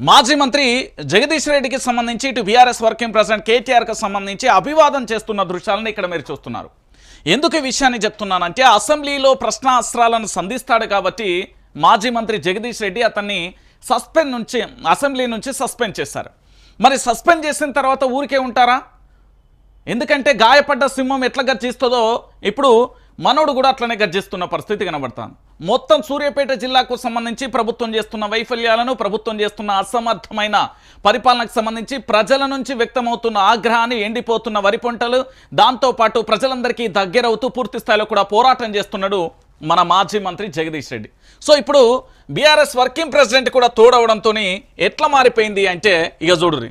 మాజీ మంత్రి జగదీష్ రెడ్డికి సంబంధించి ఇటు బీఆర్ఎస్ వర్కింగ్ ప్రెసిడెంట్ కేటీఆర్కి సంబంధించి అభివాదం చేస్తున్న దృశ్యాలను ఇక్కడ మీరు చూస్తున్నారు. ఎందుకు ఈ విషయాన్ని చెప్తున్నానంటే అసెంబ్లీలో ప్రశ్నాస్త్రాలను సంధిస్తాడు కాబట్టి మాజీ మంత్రి జగదీష్ రెడ్డి అతన్ని అసెంబ్లీ నుంచి సస్పెండ్ చేశారు. మరి సస్పెండ్ చేసిన తర్వాత ఊరికే ఉంటారా? ఎందుకంటే గాయపడ్డ సింహం ఎట్లా గర్జిస్తుందో ఇప్పుడు మనోడు కూడా అట్లనే గర్జిస్తున్న పరిస్థితి కనబడుతుంది. మొత్తం సూర్యాపేట జిల్లాకు సంబంధించి ప్రభుత్వం చేస్తున్న వైఫల్యాలను, ప్రభుత్వం చేస్తున్న అసమర్థమైన పరిపాలనకు సంబంధించి ప్రజల నుంచి వ్యక్తమవుతున్న ఆగ్రహాన్ని, ఎండిపోతున్న వరి పంటలు, దాంతోపాటు ప్రజలందరికీ దగ్గరవుతూ పూర్తి స్థాయిలో కూడా పోరాటం చేస్తున్నాడు మన మాజీ మంత్రి జగదీష్ రెడ్డి. సో ఇప్పుడు బీఆర్ఎస్ వర్కింగ్ ప్రెసిడెంట్ కూడా తోడవడంతో ఎట్లా మారిపోయింది అంటే ఇక చూడుర్రి.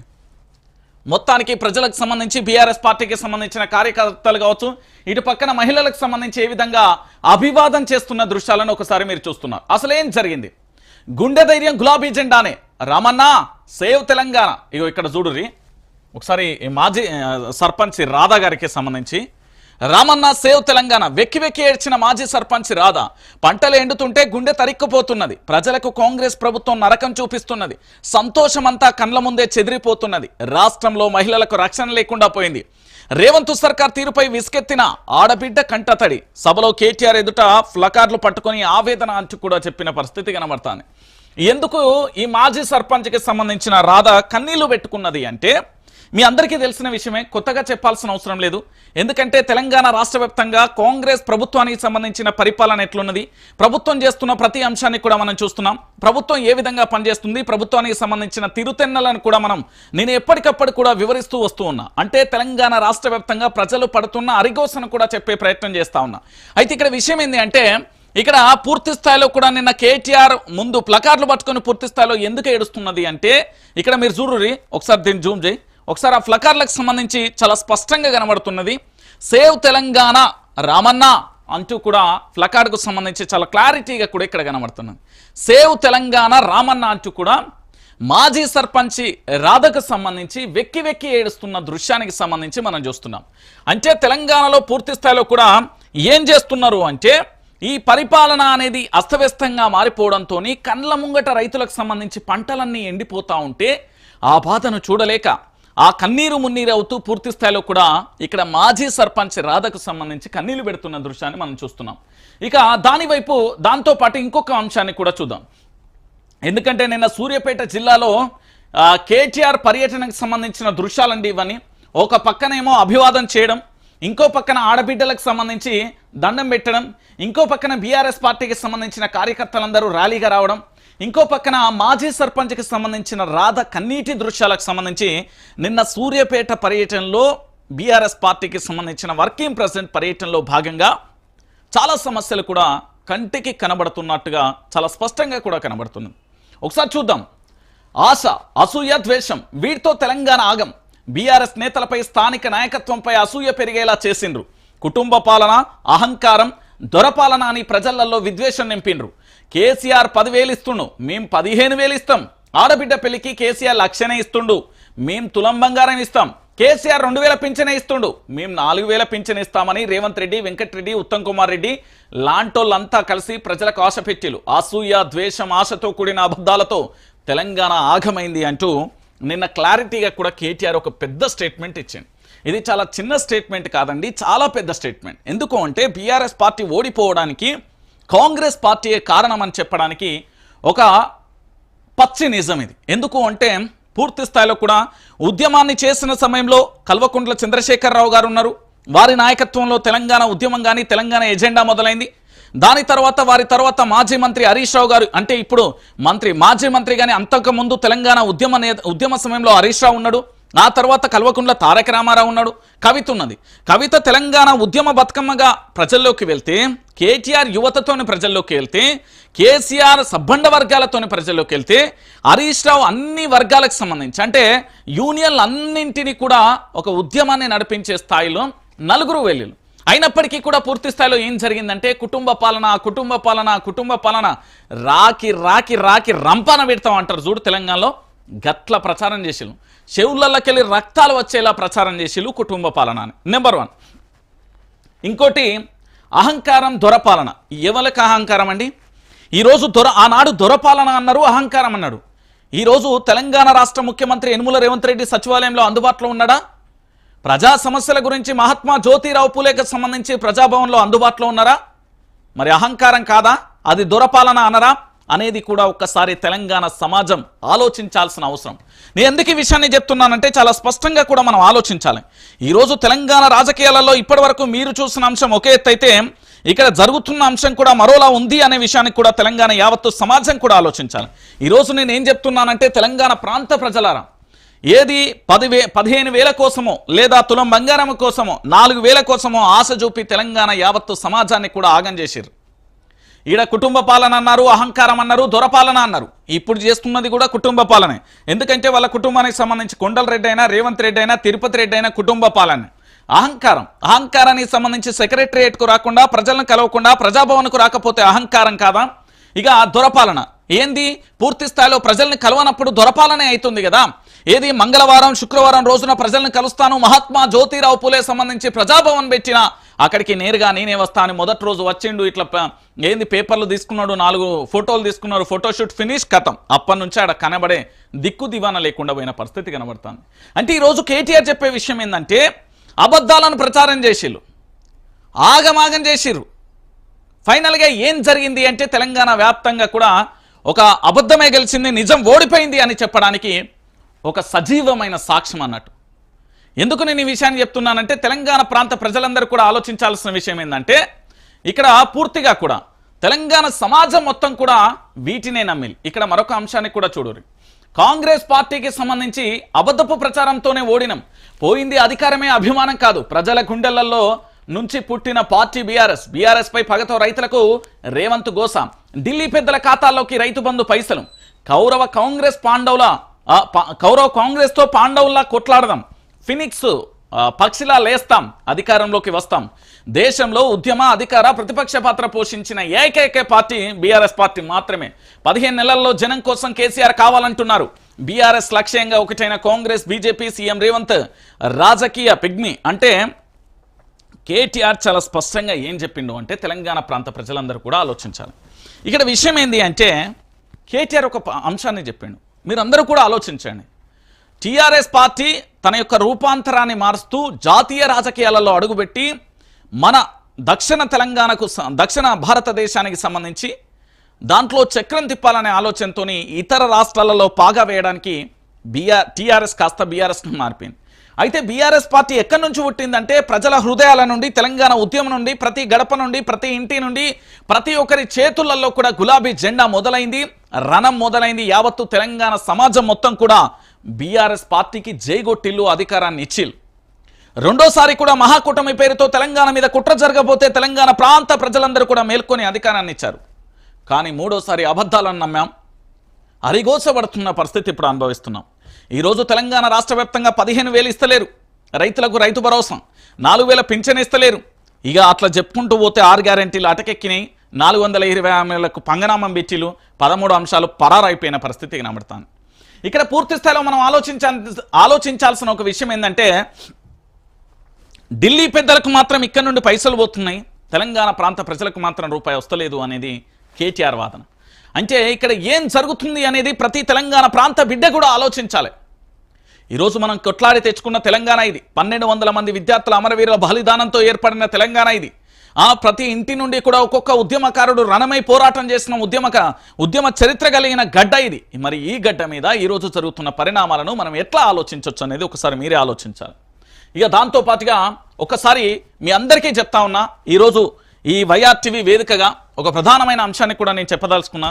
మొత్తానికి ప్రజలకు సంబంధించి బీఆర్ఎస్ పార్టీకి సంబంధించిన కార్యకర్తలు కావచ్చు, ఇటు పక్కన మహిళలకు సంబంధించి ఏ విధంగా అభివాదం చేస్తున్న దృశ్యాలను ఒకసారి మీరు చూస్తున్నారు. అసలు ఏం జరిగింది? గుండె ధైర్యం గులాబీ జెండానే, రామన్న సేవ్ తెలంగాణ. ఇగో ఇక్కడ చూడుర్రి ఒకసారి మాజీ సర్పంచ్ రాధా గారికి సంబంధించి, రామన్న సేవ్ తెలంగాణ వెక్కి వెక్కి ఏడ్చిన మాజీ సర్పంచ్ రాధా. పంటలు ఎండుతుంటే గుండె తరిక్కుపోతున్నది, ప్రజలకు కాంగ్రెస్ ప్రభుత్వం నరకం చూపిస్తున్నది, సంతోషమంతా కండ్ల ముందే చెదిరిపోతున్నది, రాష్ట్రంలో మహిళలకు రక్షణ లేకుండా పోయింది, రేవంత్ సర్కార్ తీరుపై విసుకెత్తిన ఆడబిడ్డ కంటతడి, సభలో కేటీఆర్ ఎదుట ఫ్లకార్లు పట్టుకొని ఆవేదన అంటూ కూడా చెప్పిన పరిస్థితి కనబడుతుంది. ఎందుకు ఈ మాజీ సర్పంచ్కి సంబంధించిన రాధా కన్నీళ్లు పెట్టుకున్నది అంటే మీ అందరికీ తెలిసిన విషయమే, కొత్తగా చెప్పాల్సిన అవసరం లేదు. ఎందుకంటే తెలంగాణ రాష్ట్ర వ్యాప్తంగా కాంగ్రెస్ ప్రభుత్వానికి సంబంధించిన పరిపాలన ఎట్లున్నది, ప్రభుత్వం చేస్తున్న ప్రతి అంశాన్ని కూడా మనం చూస్తున్నాం. ప్రభుత్వం ఏ విధంగా పనిచేస్తుంది, ప్రభుత్వానికి సంబంధించిన తిరుతెన్నలను కూడా నేను ఎప్పటికప్పుడు కూడా వివరిస్తూ వస్తూ ఉన్నా. అంటే తెలంగాణ రాష్ట్ర వ్యాప్తంగా ప్రజలు పడుతున్న అరిగోసను కూడా చెప్పే ప్రయత్నం చేస్తా ఉన్నా. అయితే ఇక్కడ విషయం ఏంటి అంటే ఇక్కడ పూర్తి స్థాయిలో కూడా నిన్న కేటీఆర్ ముందు ప్లకార్లు పట్టుకొని పూర్తి స్థాయిలో ఎందుకు ఏడుస్తున్నది అంటే ఇక్కడ మీరు చూడుర్రి ఒకసారి దీన్ని జూమ్ చేయి. ఒకసారి ఆ ఫ్లకార్లకు సంబంధించి చాలా స్పష్టంగా కనబడుతున్నది. సేవ్ తెలంగాణ రామన్న అంటూ కూడా ఫ్లకార్కు సంబంధించి చాలా క్లారిటీగా కూడా ఇక్కడ కనబడుతున్నది. సేవ్ తెలంగాణ రామన్న అంటూ కూడా మాజీ సర్పంచి రాధకు సంబంధించి వెక్కి వెక్కి ఏడుస్తున్న దృశ్యానికి సంబంధించి మనం చూస్తున్నాం. అంటే తెలంగాణలో పూర్తి స్థాయిలో కూడా ఏం చేస్తున్నారు అంటే ఈ పరిపాలన అనేది అస్తవ్యస్తంగా మారిపోవడంతో కండ్ల ముంగట రైతులకు సంబంధించి పంటలన్నీ ఎండిపోతూ ఉంటే ఆ బాధను చూడలేక ఆ కన్నీరు మున్నీరు అవుతూ పూర్తి స్థాయిలో కూడా ఇక్కడ మాజీ సర్పంచ్ రాధకు సంబంధించి కన్నీళ్లు పెడుతున్న దృశ్యాన్ని మనం చూస్తున్నాం. ఇక దానివైపు దాంతోపాటు ఇంకొక అంశాన్ని కూడా చూద్దాం. ఎందుకంటే నిన్న సూర్యాపేట జిల్లాలో కేటీఆర్ పర్యటనకు సంబంధించిన దృశ్యాలండి ఇవన్నీ. ఒక పక్కనేమో అభివాదం చేయడం, ఇంకో పక్కన ఆడబిడ్డలకు సంబంధించి దండం పెట్టడం, ఇంకో పక్కన బీఆర్ఎస్ పార్టీకి సంబంధించిన కార్యకర్తలందరూ ర్యాలీగా రావడం, ఇంకో పక్కన మాజీ సర్పంచ్కి సంబంధించిన రాధ కన్నీటి దృశ్యాలకు సంబంధించి నిన్న సూర్యాపేట పర్యటనలో బీఆర్ఎస్ పార్టీకి సంబంధించిన వర్కింగ్ ప్రెసిడెంట్ పర్యటనలో భాగంగా చాలా సమస్యలు కూడా కంటికి కనబడుతున్నట్టుగా చాలా స్పష్టంగా కూడా కనబడుతుంది. ఒకసారి చూద్దాం. ఆశ, అసూయ, ద్వేషం వీటితో తెలంగాణ ఆగం. బీఆర్ఎస్ నేతలపై స్థానిక నాయకత్వంపై అసూయ పెరిగేలా చేసిండ్రు. కుటుంబ పాలన, అహంకారం, దొరపాలన అని ప్రజలలో విద్వేషం నింపిండ్రు. కేసీఆర్ 10,000 ఇస్తుండు, మేం 15,000 ఇస్తాం. ఆడబిడ్డ పెళ్లికి కేసీఆర్ 1,00,000 ఇస్తుండు, మేం తులం బంగారం ఇస్తాం. కేసీఆర్ 2,000 పింఛనే ఇస్తుండు, మేం 4,000 పింఛన్ ఇస్తామని రేవంత్ రెడ్డి, వెంకటరెడ్డి, ఉత్తమ్ కుమార్ రెడ్డి లాంటోళ్ళంతా కలిసి ప్రజలకు ఆశ పెట్టిలు. అసూయ, ద్వేషం, ఆశతో కూడిన అబద్ధాలతో తెలంగాణ ఆగమైంది అంటూ నిన్న క్లారిటీగా కూడా కేటీఆర్ ఒక పెద్ద స్టేట్మెంట్ ఇచ్చింది. ఇది చాలా చిన్న స్టేట్మెంట్ కాదండి, చాలా పెద్ద స్టేట్మెంట్. ఎందుకు అంటే బీఆర్ఎస్ పార్టీ ఓడిపోవడానికి కాంగ్రెస్ పార్టీయే కారణం అని చెప్పడానికి ఒక పచ్చి నిజం ఇది. ఎందుకు అంటే పూర్తి స్థాయిలో కూడా ఉద్యమాన్ని చేసిన సమయంలో కల్వకుంట్ల చంద్రశేఖరరావు గారు ఉన్నారు. వారి నాయకత్వంలో తెలంగాణ ఉద్యమం కానీ తెలంగాణ ఎజెండా మొదలైంది. దాని తర్వాత వారి తర్వాత మాజీ మంత్రి హరీష్ రావు గారు, అంటే ఇప్పుడు మాజీ మంత్రి కానీ అంతకుముందు తెలంగాణ ఉద్యమ సమయంలో హరీష్ రావు ఉన్నాడు. ఆ తర్వాత కల్వకుంట్ల తారక రామారావు ఉన్నాడు. కవిత ఉన్నది. కవిత తెలంగాణ ఉద్యమ బతుకమ్మగా ప్రజల్లోకి వెళ్తే, కేటీఆర్ యువతతోని ప్రజల్లోకి వెళ్తే, కేసీఆర్ సబ్బండ వర్గాలతోని ప్రజల్లోకి వెళ్తే, హరీష్ రావు అన్ని వర్గాలకు సంబంధించి అంటే యూనియన్లు అన్నింటినీ కూడా ఒక ఉద్యమాన్ని నడిపించే స్థాయిలో నలుగురు వెళ్ళిలు. అయినప్పటికీ కూడా పూర్తి స్థాయిలో ఏం జరిగిందంటే కుటుంబ పాలన రాకి రాకి రాకి రంపాన పెడతాం అంటారు చూడు. తెలంగాణలో గట్ల ప్రచారం చేసిలు, చెవులకెళ్ళి రక్తాలు వచ్చేలా ప్రచారం చేసిలు కుటుంబ పాలన అని. నెంబర్ 1. ఇంకోటి అహంకారం, దొరపాలన. ఎవరికి అహంకారం అండి? ఈరోజు ఆనాడు దొరపాలన అన్నారు, అహంకారం అన్నాడు. ఈరోజు తెలంగాణ రాష్ట్ర ముఖ్యమంత్రి యనుమల రేవంత్ రెడ్డి సచివాలయంలో అందుబాటులో ఉన్నాడా? ప్రజా సమస్యల గురించి మహాత్మా జ్యోతిరావు పూలేకి సంబంధించి ప్రజాభవన్లో అందుబాటులో ఉన్నారా? మరి అహంకారం కాదా? అది దురపాలన అనరా అనేది కూడా ఒక్కసారి తెలంగాణ సమాజం ఆలోచించాల్సిన అవసరం. నేను ఎందుకు ఈ విషయాన్ని చెప్తున్నానంటే చాలా స్పష్టంగా కూడా మనం ఆలోచించాలి. ఈరోజు తెలంగాణ రాజకీయాలలో ఇప్పటి మీరు చూసిన అంశం ఒకే ఎత్తు అయితే ఇక్కడ జరుగుతున్న అంశం కూడా మరోలా ఉంది అనే విషయానికి కూడా తెలంగాణ యావత్తు సమాజం కూడా ఆలోచించాలి. ఈరోజు నేను ఏం చెప్తున్నానంటే తెలంగాణ ప్రాంత ప్రజలారా, ఏది 15,000 కోసమో లేదా తులం బంగారం కోసమో 4,000 కోసమో ఆశ చూపి తెలంగాణ యావత్తు సమాజాన్ని కూడా ఆగం చేసిర్రు. ఈడ కుటుంబ పాలన అన్నారు, అహంకారం అన్నారు, దొరపాలన అన్నారు. ఇప్పుడు చేస్తున్నది కూడా కుటుంబ పాలనే. ఎందుకంటే వాళ్ళ కుటుంబానికి సంబంధించి కొండల రెడ్డి అయినా, రేవంత్ రెడ్డి అయినా, తిరుపతి రెడ్డి అయినా కుటుంబ పాలన. అహంకారానికి సంబంధించి సెక్రటరియట్కు రాకుండా, ప్రజలను కలవకుండా, ప్రజాభవన్కు రాకపోతే అహంకారం కాదా? ఇక దొరపాలన ఏంది? పూర్తి స్థాయిలో ప్రజల్ని కలవనప్పుడు దొరపాలనే అవుతుంది కదా. ఏది మంగళవారం శుక్రవారం రోజున ప్రజల్ని కలుస్తాను, మహాత్మా జ్యోతిరావు పూలే సంబంధించి ప్రజాభవన్ పెట్టిన అక్కడికి నేరుగా నేనే వస్తాను. మొదటి రోజు వచ్చిండు, ఇట్లా ఏంది పేపర్లు తీసుకున్నాడు, 4 ఫోటోలు తీసుకున్నాడు, ఫోటోషూట్ ఫినిష్ కథం. అప్పటి నుంచి ఆడ కనబడే దిక్కు దివాన లేకుండా పోయిన పరిస్థితి కనబడుతుంది. అంటే ఈరోజు కేటీఆర్ చెప్పే విషయం ఏంటంటే అబద్ధాలను ప్రచారం చేసిళ్ళు, ఆగమాగం చేసిర్రు. ఫైనల్గా ఏం జరిగింది అంటే తెలంగాణ వ్యాప్తంగా కూడా ఒక అబద్ధమే గెలిచింది, నిజం ఓడిపోయింది అని చెప్పడానికి ఒక సజీవమైన సాక్ష్యం అన్నట్టు. ఎందుకు నేను ఈ విషయాన్ని చెప్తున్నానంటే తెలంగాణ ప్రాంత ప్రజలందరూ కూడా ఆలోచించాల్సిన విషయం ఏంటంటే ఇక్కడ పూర్తిగా కూడా తెలంగాణ సమాజం మొత్తం కూడా వీటినే నమ్మిలి. ఇక్కడ మరొక అంశాన్ని కూడా చూడరు. కాంగ్రెస్ పార్టీకి సంబంధించి అబద్ధపు ప్రచారంతోనే ఓడినం. పోయింది అధికారమే, అభిమానం కాదు. ప్రజల గుండెలలో నుంచి పుట్టిన పార్టీ బీఆర్ఎస్ పై పగతో రైతులకు రేవంత్ గోసా, ఢిల్లీ పెద్దల ఖాతాల్లోకి రైతు బంధు పైసలు, కౌరవ కాంగ్రెస్ తో పాండవుల్లా కొట్లాడదాం, ఫినిక్స్ పక్షిలా లేస్తాం, అధికారంలోకి వస్తాం. దేశంలో ఉద్యమ అధికార ప్రతిపక్ష పాత్ర పోషించిన ఏకైక పార్టీ బీఆర్ఎస్ పార్టీ మాత్రమే. 15 నెలల్లో జనం కోసం కేసీఆర్ కావాలంటున్నారు. బీఆర్ఎస్ లక్ష్యంగా ఒకటైన కాంగ్రెస్, బీజేపీ, సీఎం రేవంత్ రాజకీయ పిగ్మి. అంటే కేటీఆర్ చాలా స్పష్టంగా ఏం చెప్పిండు అంటే తెలంగాణ ప్రాంత ప్రజలందరూ కూడా ఆలోచించాలి. ఇక్కడ విషయం ఏంది అంటే కేటీఆర్ ఒక అంశాన్ని చెప్పిండు, మీరందరూ కూడా ఆలోచించండి. టీఆర్ఎస్ పార్టీ తన యొక్క రూపాంతరాన్ని మారుస్తూ జాతీయ రాజకీయాలలో అడుగుపెట్టి మన దక్షిణ భారతదేశానికి సంబంధించి దాంట్లో చక్రం తిప్పాలనే ఆలోచనతో ఇతర రాష్ట్రాలలో పాగా వేయడానికి టీఆర్ఎస్ కాస్త బీఆర్ఎస్ను మారిపోయింది. అయితే బీఆర్ఎస్ పార్టీ ఎక్కడి నుంచి పుట్టిందంటే ప్రజల హృదయాల నుండి, తెలంగాణ ఉద్యమం నుండి, ప్రతి గడప నుండి, ప్రతి ఇంటి నుండి, ప్రతి ఒక్కరి చేతులలో కూడా గులాబీ జెండా మొదలైంది, రణం మొదలైంది. యావత్తు తెలంగాణ సమాజం మొత్తం కూడా బీఆర్ఎస్ పార్టీకి జైగొట్టిల్లు, అధికారాన్ని ఇచ్చిల్లు. రెండోసారి కూడా మహాకూటమి పేరుతో తెలంగాణ మీద కుట్ర జరగబోతే తెలంగాణ ప్రాంత ప్రజలందరూ కూడా మేల్కొని అధికారాన్ని ఇచ్చారు. కానీ మూడోసారి అబద్ధాలను నమ్మాం, అరిగోసబడుతున్న పరిస్థితి ఇప్పుడు అనుభవిస్తున్నాం. ఈరోజు తెలంగాణ రాష్ట్ర వ్యాప్తంగా 15,000 ఇస్తలేరు, రైతులకు రైతు భరోసా 4,000 పింఛన్ ఇస్తలేరు. ఇక అట్లా చెప్పుకుంటూ పోతే 6 గ్యారెంటీలు అటకెక్కినాయి, 420 హామీలకు పంగనామం పెట్టిలు, 13 అంశాలు పరారైపోయిన పరిస్థితి కనబడుతుంది. ఇక్కడ పూర్తి స్థాయిలో మనం ఆలోచించాల్సిన ఒక విషయం ఏంటంటే ఢిల్లీ పెద్దలకు మాత్రం ఇక్కడ నుండి పైసలు పోతున్నాయి, తెలంగాణ ప్రాంత ప్రజలకు మాత్రం రూపాయి వస్తలేదు అనేది కేటీఆర్ వాదన. అంటే ఇక్కడ ఏం జరుగుతుంది అనేది ప్రతి తెలంగాణ ప్రాంత బిడ్డ కూడా ఆలోచించాలి. ఈరోజు మనం కొట్లాడి తెచ్చుకున్న తెలంగాణ ఇది. 1,200 మంది విద్యార్థుల అమరవీరుల బలిదానంతో ఏర్పడిన తెలంగాణ ఇది. ప్రతి ఇంటి నుండి కూడా ఒక్కొక్క ఉద్యమకారుడు రణమై పోరాటం చేసిన ఉద్యమ చరిత్ర కలిగిన గడ్డ ఇది. మరి ఈ గడ్డ మీద ఈరోజు జరుగుతున్న పరిణామాలను మనం ఎట్లా ఆలోచించవచ్చు అనేది ఒకసారి మీరే ఆలోచించాలి. ఇక దాంతోపాటుగా ఒకసారి మీ అందరికీ చెప్తా ఉన్నా, ఈరోజు ఈ వైఆర్టీవీ వేదికగా ఒక ప్రధానమైన అంశాన్ని కూడా నేను చెప్పదలుచుకున్నా.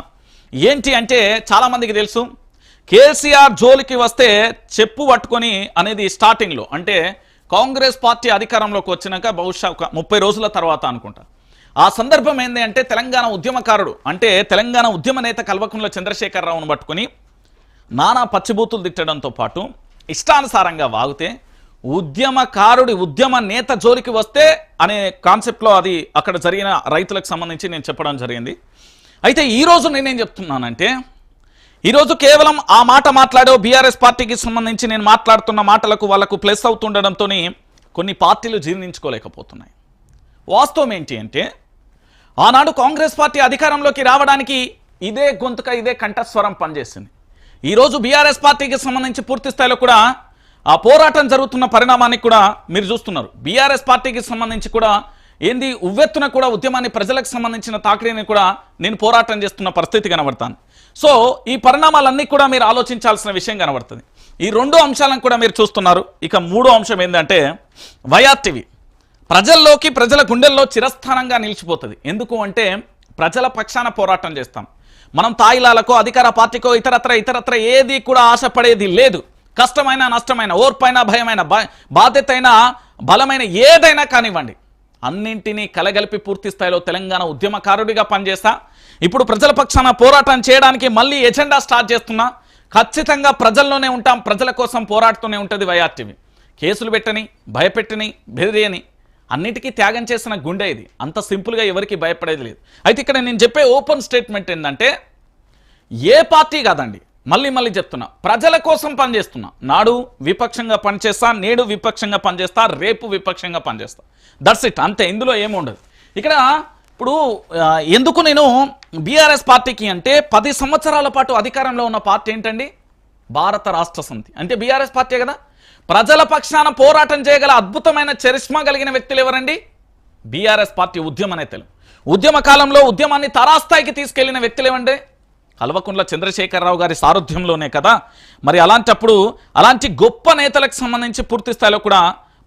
ఏంటి అంటే చాలామందికి తెలుసు, కేసీఆర్ జోలికి వస్తే చెప్పు పట్టుకొని అనేది స్టార్టింగ్లో, అంటే కాంగ్రెస్ పార్టీ అధికారంలోకి వచ్చినాక బహుశా ఒక 30 రోజుల తర్వాత అనుకుంటా. ఆ సందర్భం ఏంది అంటే తెలంగాణ ఉద్యమకారుడు, అంటే తెలంగాణ ఉద్యమ నేత కల్వకుంట్ల చంద్రశేఖరరావును పట్టుకొని నానా పచ్చిబూతులు తిట్టడంతో పాటు ఇష్టానుసారంగా వాగితే ఉద్యమకారుడి ఉద్యమ నేత జోలికి వస్తే అనే కాన్సెప్ట్లో అది అక్కడ జరిగిన రైతులకు సంబంధించి నేను చెప్పడం జరిగింది. అయితే ఈరోజు నేనేం చెప్తున్నానంటే ఈరోజు కేవలం ఆ మాట మాట్లాడో బీఆర్ఎస్ పార్టీకి సంబంధించి నేను మాట్లాడుతున్న మాటలకు వాళ్ళకు ప్లస్ అవుతుండడంతో కొన్ని పార్టీలు జీర్ణించుకోలేకపోతున్నాయి. వాస్తవం ఏంటి అంటే ఆనాడు కాంగ్రెస్ పార్టీ అధికారంలోకి రావడానికి ఇదే గొంతుక, ఇదే కంఠస్వరం పనిచేసింది. ఈరోజు బీఆర్ఎస్ పార్టీకి సంబంధించి పూర్తి స్థాయిలో కూడా ఆ పోరాటం జరుగుతున్న పరిణామాన్ని కూడా మీరు చూస్తున్నారు. బీఆర్ఎస్ పార్టీకి సంబంధించి కూడా ఏంది ఉవ్వెత్తున కూడా ఉద్యమాన్ని ప్రజలకు సంబంధించిన తాకిడిని కూడా నేను పోరాటం చేస్తున్న పరిస్థితి కనబడతాను. సో ఈ పరిణామాలన్నీ కూడా మీరు ఆలోచించాల్సిన విషయం కనబడుతుంది. ఈ రెండు అంశాలను కూడా మీరు చూస్తున్నారు. ఇక మూడో అంశం ఏంటంటే వైఆర్టీవీ ప్రజల్లోకి ప్రజల గుండెల్లో చిరస్థానంగా నిలిచిపోతుంది. ఎందుకు అంటే ప్రజల పక్షాన పోరాటం చేస్తాం. మనం తాయిలాలకో అధికార పార్టీకో ఇతరత్ర ఏది కూడా ఆశపడేది లేదు. కష్టమైన నష్టమైన ఓర్పైన భయమైన బాధ్యత అయినా బలమైన ఏదైనా కానివ్వండి అన్నింటినీ కలగలిపి పూర్తి స్థాయిలో తెలంగాణ ఉద్యమకారుడిగా పనిచేస్తా. ఇప్పుడు ప్రజల పక్షాన పోరాటం చేయడానికి మళ్ళీ ఎజెండా స్టార్ట్ చేస్తున్నా. ఖచ్చితంగా ప్రజల్లోనే ఉంటాం, ప్రజల కోసం పోరాడుతూనే ఉంటుంది వైఆర్టీవీ. కేసులు పెట్టని భయపెట్టని బెదిరియని అన్నిటికీ త్యాగం చేసిన గుండె ఇది. అంత సింపుల్గా ఎవరికి భయపడేది లేదు. అయితే ఇక్కడ నేను చెప్పే ఓపెన్ స్టేట్మెంట్ ఏంటంటే ఏ పార్టీ కాదండి, మళ్ళీ చెప్తున్నా, ప్రజల కోసం పనిచేస్తున్నా. నాడు విపక్షంగా పనిచేస్తా, నేడు విపక్షంగా పనిచేస్తా, రేపు విపక్షంగా పనిచేస్తా. దట్స్ ఇట్, అంతే. ఇందులో ఏముండదు. ఇక్కడ ఇప్పుడు ఎందుకు నేను బీఆర్ఎస్ పార్టీకి అంటే 10 సంవత్సరాల పాటు అధికారంలో ఉన్న పార్టీ ఏంటండి? భారత రాష్ట్ర సమితి అంటే బీఆర్ఎస్ పార్టీ కదా. ప్రజల పక్షాన పోరాటం చేయగల అద్భుతమైన చరిష్మా కలిగిన వ్యక్తులు ఎవరండి? బీఆర్ఎస్ పార్టీ ఉద్యమ నేతలు. ఉద్యమ కాలంలో ఉద్యమాన్ని తారాస్థాయికి తీసుకెళ్లిన వ్యక్తులు ఏమండి? కల్వకుంట్ల చంద్రశేఖరరావు గారి సారథ్యంలోనే కదా. మరి అలాంటి గొప్ప నేతలకు సంబంధించి పూర్తి స్థాయిలో కూడా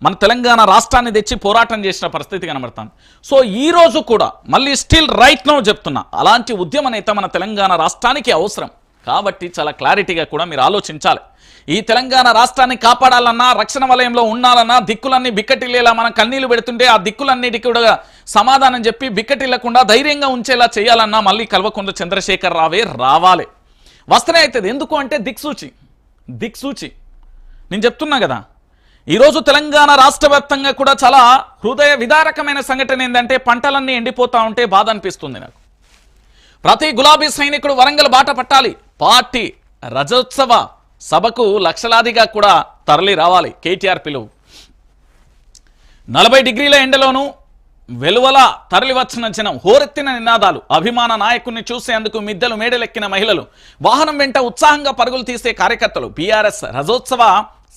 మన తెలంగాణ రాష్ట్రాన్ని తెచ్చి పోరాటం చేసిన పరిస్థితి కనబడుతుంది. సో ఈ రోజు కూడా మళ్ళీ స్టిల్ రైట్ నౌ చెప్తున్నా, అలాంటి ఉద్యమ నేత మన తెలంగాణ రాష్ట్రానికి అవసరం. కాబట్టి చాలా క్లారిటీగా కూడా మీరు ఆలోచించాలి. ఈ తెలంగాణ రాష్ట్రాన్ని కాపాడాలన్నా, రక్షణ వలయంలో ఉండాలన్నా, దిక్కులన్నీ బిక్కటిల్లేలా మనం కన్నీళ్లు పెడుతుంటే ఆ దిక్కులన్నిటికీ కూడా సమాధానం చెప్పి బిక్కటిల్లకుండా ధైర్యంగా ఉంచేలా చేయాలన్నా మళ్ళీ కల్వకుంట్ల చంద్రశేఖర్ రావే రావాలి. వస్తనే అవుతుంది. ఎందుకు అంటే దిక్సూచి నేను చెప్తున్నా కదా. ఈరోజు తెలంగాణ రాష్ట్ర వ్యాప్తంగా కూడా చాలా హృదయ విదారకమైన సంఘటన ఏంటంటే పంటలన్నీ ఎండిపోతా ఉంటే బాధ అనిపిస్తుంది నాకు. ప్రతి గులాబీ సైనికుడు వరంగల్ బాట పట్టాలి. పార్టీ రజోత్సవ సభకు లక్షలాదిగా కూడా తరలి రావాలి. కేటీఆర్ పిలువు. 40 డిగ్రీల ఎండలోనూ వెలువల తరలి వచ్చిన జనం, హోరెత్తిన నినాదాలు, అభిమాన నాయకుడిని చూసేందుకు మిద్దెలు మేడలెక్కిన మహిళలు, వాహనం వెంట ఉత్సాహంగా పరుగులు తీసే కార్యకర్తలు. బీఆర్ఎస్ రజోత్సవ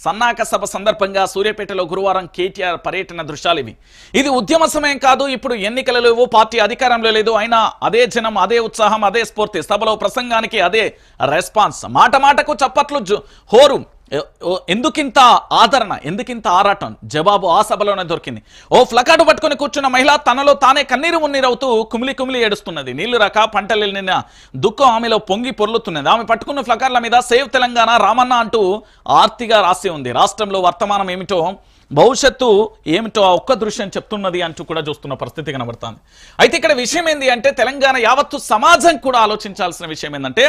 సన్నాహక సభ సందర్భంగా సూర్యాపేటలో గురువారం కేటీఆర్ పర్యటన దృశ్యాలు ఇవి. ఇది ఉద్యమ సమయం కాదు. ఇప్పుడు ఎన్నికలు లేవు, పార్టీ అధికారంలో లేదు. అయినా అదే జనం, అదే ఉత్సాహం, అదే స్ఫూర్తి. సభలో ప్రసంగానికి అదే రెస్పాన్స్. మాటకు చప్పట్లు, హోరు. ఎందుకింత ఆదరణ, ఎందుకింత ఆరాటం? జవాబు ఆ సభలోనే దొరికింది. ఓ ఫ్లకార్డు పట్టుకుని కూర్చున్న మహిళ తనలో తానే కన్నీరు మున్నీరవుతూ కుమిలి ఏడుస్తున్నది. నీళ్లు రాక పంటలు నిన్న దుఃఖం ఆమెలో పొంగి పొర్లుతున్నది. ఆమె పట్టుకున్న ఫ్లకార్ల మీద సేవ్ తెలంగాణ రామన్న అంటూ ఆర్తిగా రాసి ఉంది. రాష్ట్రంలో వర్తమానం ఏమిటో, భవిష్యత్తు ఏమిటో ఆ ఒక్క దృశ్యం చెప్తున్నది అంటూ కూడా చూస్తున్న పరిస్థితి కనబడుతుంది. అయితే ఇక్కడ విషయం ఏంది అంటే తెలంగాణ యావత్తు సమాజం కూడా ఆలోచించాల్సిన విషయం ఏంటంటే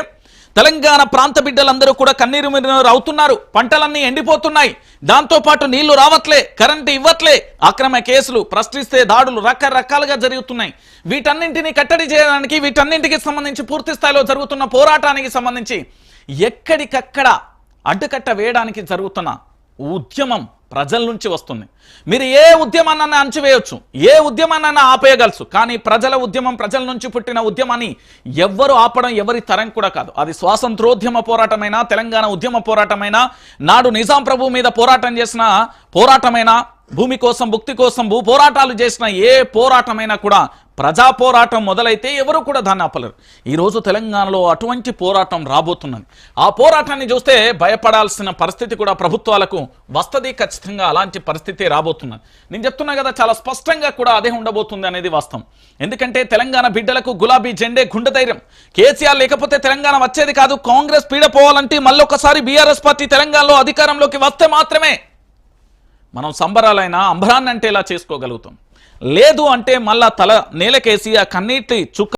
తెలంగాణ ప్రాంత బిడ్డలందరూ కూడా కన్నీరు మిన్నీరు అవుతున్నారు. పంటలన్నీ ఎండిపోతున్నాయి. దాంతోపాటు నీళ్లు రావట్లే, కరెంటు ఇవ్వట్లే, అక్రమ కేసులు, ప్రశ్నిస్తే దాడులు రకరకాలుగా జరుగుతున్నాయి. వీటన్నింటినీ కట్టడి చేయడానికి, వీటన్నింటికి సంబంధించి పూర్తి స్థాయిలో జరుగుతున్న పోరాటానికి సంబంధించి ఎక్కడికక్కడ అడ్డుకట్ట వేయడానికి జరుగుతున్న ఉద్యమం ప్రజల నుంచి వస్తుంది. మీరు ఏ ఉద్యమాన్ని అణచివేయొచ్చు, ఏ ఉద్యమాన్ని ఆపేయగలసు, కానీ ప్రజల ఉద్యమం, ప్రజల నుంచి పుట్టిన ఉద్యమాన్ని ఎవ్వరు ఆపడం ఎవరి తరం కూడా కాదు. అది స్వాతంత్రోద్యమ పోరాటమైనా, తెలంగాణ ఉద్యమ పోరాటమైనా, నాడు నిజాం ప్రభు మీద పోరాటం చేసిన పోరాటమైనా, భూమి కోసం భుక్తి కోసం భూ పోరాటాలు చేసిన ఏ పోరాటమైనా కూడా ప్రజా పోరాటం మొదలైతే ఎవరు కూడా దాన్ని ఆపలేరు. ఈరోజు తెలంగాణలో అటువంటి పోరాటం రాబోతున్నది. ఆ పోరాటాన్ని చూస్తే భయపడాల్సిన పరిస్థితి కూడా ప్రభుత్వాలకు వస్తుంది. ఖచ్చితంగా అలాంటి పరిస్థితి రాబోతున్నది. నేను చెప్తున్నా కదా, చాలా స్పష్టంగా కూడా అదే ఉండబోతుంది అనేది వాస్తవం. ఎందుకంటే తెలంగాణ బిడ్డలకు గులాబీ జెండే గుండె ధైర్యం. కేసీఆర్ లేకపోతే తెలంగాణ వచ్చేది కాదు. కాంగ్రెస్ పీడ పోవాలంటే మళ్ళొకసారి బీఆర్ఎస్ పార్టీ తెలంగాణలో అధికారంలోకి వస్తే మాత్రమే మనం సంబరాలైనా అంబరాన్ని అంటే ఇలా చేసుకోగలుగుతాం. లేదు అంటే మళ్ళా తల నేలకేసి ఆ కన్నీటి చుక్క